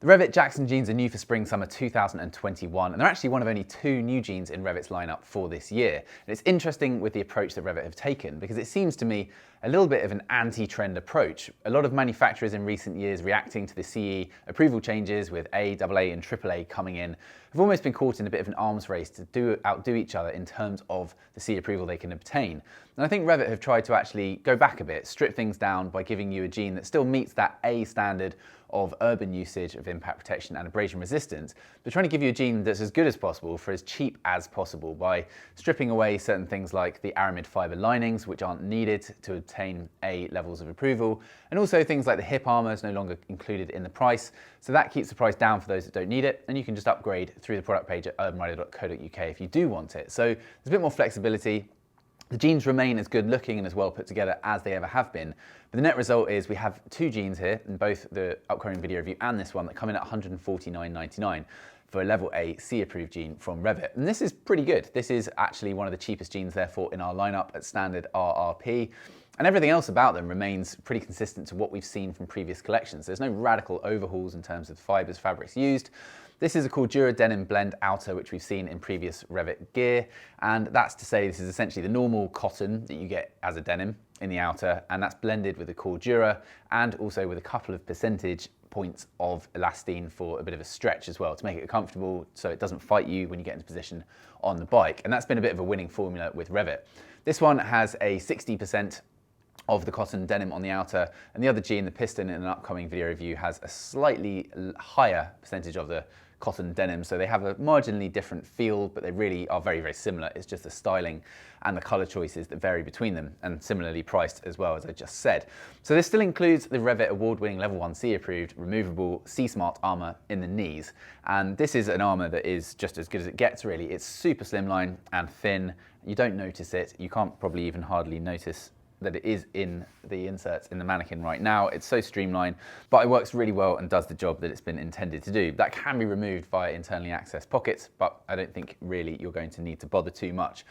The Revit Jackson jeans are new for spring/summer 2021, and they're actually one of only 2 new jeans in Revit's lineup for this year. And it's interesting with the approach that Revit have taken, because it seems to me a little bit of an anti-trend approach. A lot of manufacturers in recent years reacting to the CE approval changes with A, AA and AAA coming in have almost been caught in a bit of an arms race to outdo each other in terms of the CE approval they can obtain. And I think Revit have tried to actually go back a bit, strip things down by giving you a jean that still meets that A standard of urban usage of impact protection and abrasion resistance, but trying to give you a jean that's as good as possible for as cheap as possible by stripping away certain things like the aramid fibre linings, which aren't needed to obtain A levels of approval, and also things like the hip armour is no longer included in the price, so that keeps the price down for those that don't need it, and you can just upgrade through the product page at urbanrider.co.uk if you do want it. So there's a bit more flexibility. The jeans remain as good looking and as well put together as they ever have been. But the net result is we have 2 jeans here, in both the upcoming video review and this one, that come in at $149.99 for a level A C approved jean from Revit. And this is pretty good. This is actually one of the cheapest jeans therefore in our lineup at standard RRP. And everything else about them remains pretty consistent to what we've seen from previous collections. There's no radical overhauls in terms of fibres, fabrics used. This is a Cordura Denim blend outer, which we've seen in previous Revit gear. And that's to say this is essentially the normal cotton that you get as a denim in the outer, and that's blended with the Cordura and also with a couple of percentage points of elastane for a bit of a stretch as well, to make it comfortable so it doesn't fight you when you get into position on the bike. And that's been a bit of a winning formula with Revit. This one has a 60% of the cotton denim on the outer, and the other jean, the piston, in an upcoming video review has a slightly higher percentage of the cotton denim, so they have a marginally different feel, but they really are very, very similar. It's just the styling and the colour choices that vary between them, and similarly priced as well, as I just said. So this still includes the Revit award-winning level 1 C approved removable Seesmart armour in the knees, and this is an armour that is just as good as it gets really. It's super slimline and thin. You don't notice it. You can't probably even hardly notice that it is in the inserts in the mannequin right now. It's so streamlined, but it works really well and does the job that it's been intended to do. That can be removed via internally accessed pockets, but I don't think really you're going to need to bother too much.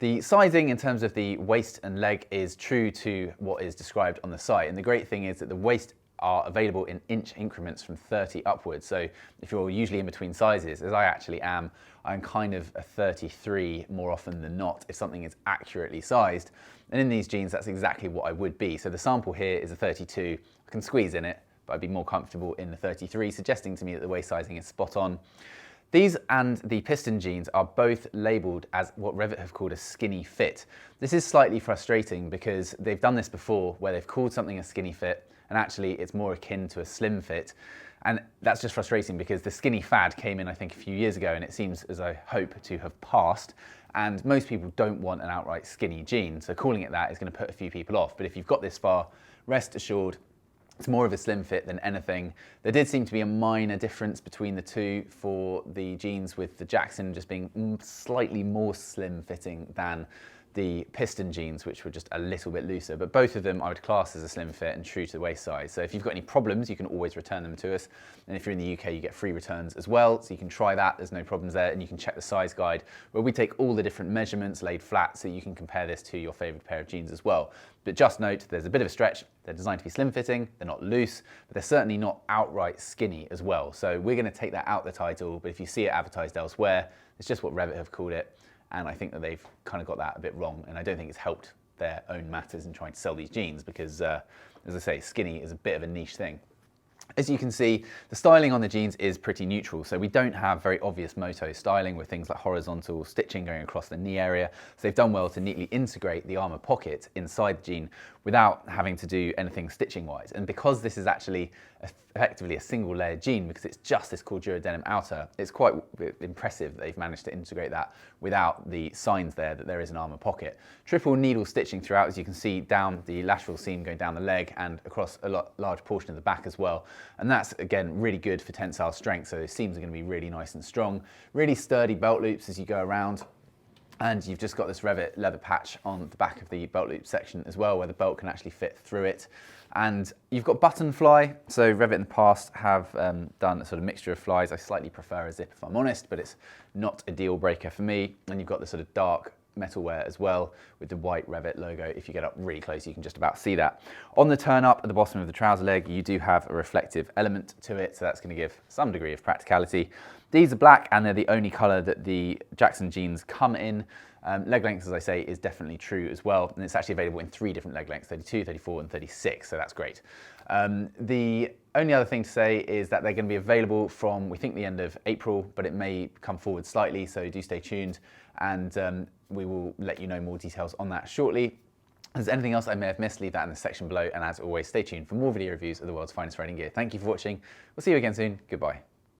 The sizing in terms of the waist and leg is true to what is described on the site, and the great thing is that the waist are available in inch increments from 30 upwards. So if you're usually in between sizes, as I actually am, I'm kind of a 33 more often than not if something is accurately sized. And in these jeans, that's exactly what I would be. So the sample here is a 32. I can squeeze in it, but I'd be more comfortable in the 33, suggesting to me that the waist sizing is spot on. These and the piston jeans are both labelled as what Revit have called a skinny fit. This is slightly frustrating because they've done this before where they've called something a skinny fit and actually it's more akin to a slim fit. And that's just frustrating because the skinny fad came in, I think, a few years ago, and it seems, as I hope, to have passed. And most people don't want an outright skinny jean, so calling it that is going to put a few people off. But if you've got this far, rest assured, it's more of a slim fit than anything. There did seem to be a minor difference between the two for the jeans, with the Jackson just being slightly more slim fitting than the piston jeans, which were just a little bit looser, but both of them I would class as a slim fit and true to the waist size. So if you've got any problems, you can always return them to us. And if you're in the UK, you get free returns as well. So you can try that, there's no problems there. And you can check the size guide where we take all the different measurements laid flat so you can compare this to your favorite pair of jeans as well. But just note, there's a bit of a stretch. They're designed to be slim fitting, they're not loose, but they're certainly not outright skinny as well. So we're gonna take that out the title, but if you see it advertised elsewhere, it's just what Revit have called it. And I think that they've kind of got that a bit wrong, and I don't think it's helped their own matters in trying to sell these jeans because, as I say, skinny is a bit of a niche thing. As you can see, the styling on the jeans is pretty neutral, so we don't have very obvious moto styling with things like horizontal stitching going across the knee area. So they've done well to neatly integrate the armour pocket inside the jean without having to do anything stitching wise. And because this is actually effectively a single layer jean, because it's just this Cordura Denim outer, it's quite impressive that they've managed to integrate that without the signs there that there is an armour pocket. Triple needle stitching throughout, as you can see, down the lateral seam going down the leg and across a large portion of the back as well. And that's, again, really good for tensile strength, so the seams are going to be really nice and strong. Really sturdy belt loops as you go around. And you've just got this Revit leather patch on the back of the belt loop section as well, where the belt can actually fit through it. And you've got button fly. So Revit in the past have done a sort of mixture of flies. I slightly prefer a zip if I'm honest, but it's not a deal breaker for me. And you've got the sort of dark metalware as well with the white Revit logo. If you get up really close, you can just about see that. On the turn up at the bottom of the trouser leg, you do have a reflective element to it, so that's going to give some degree of practicality. These are black and they're the only color that the Jackson jeans come in. Leg length, as I say, is definitely true as well, and it's actually available in 3 different leg lengths, 32, 34, and 36, so that's great. The only other thing to say is that they're going to be available from, we think, the end of April, but it may come forward slightly, so do stay tuned, and we will let you know more details on that shortly. If there's anything else I may have missed, leave that in the section below, and as always, stay tuned for more video reviews of the world's finest riding gear. Thank you for watching. We'll see you again soon. Goodbye.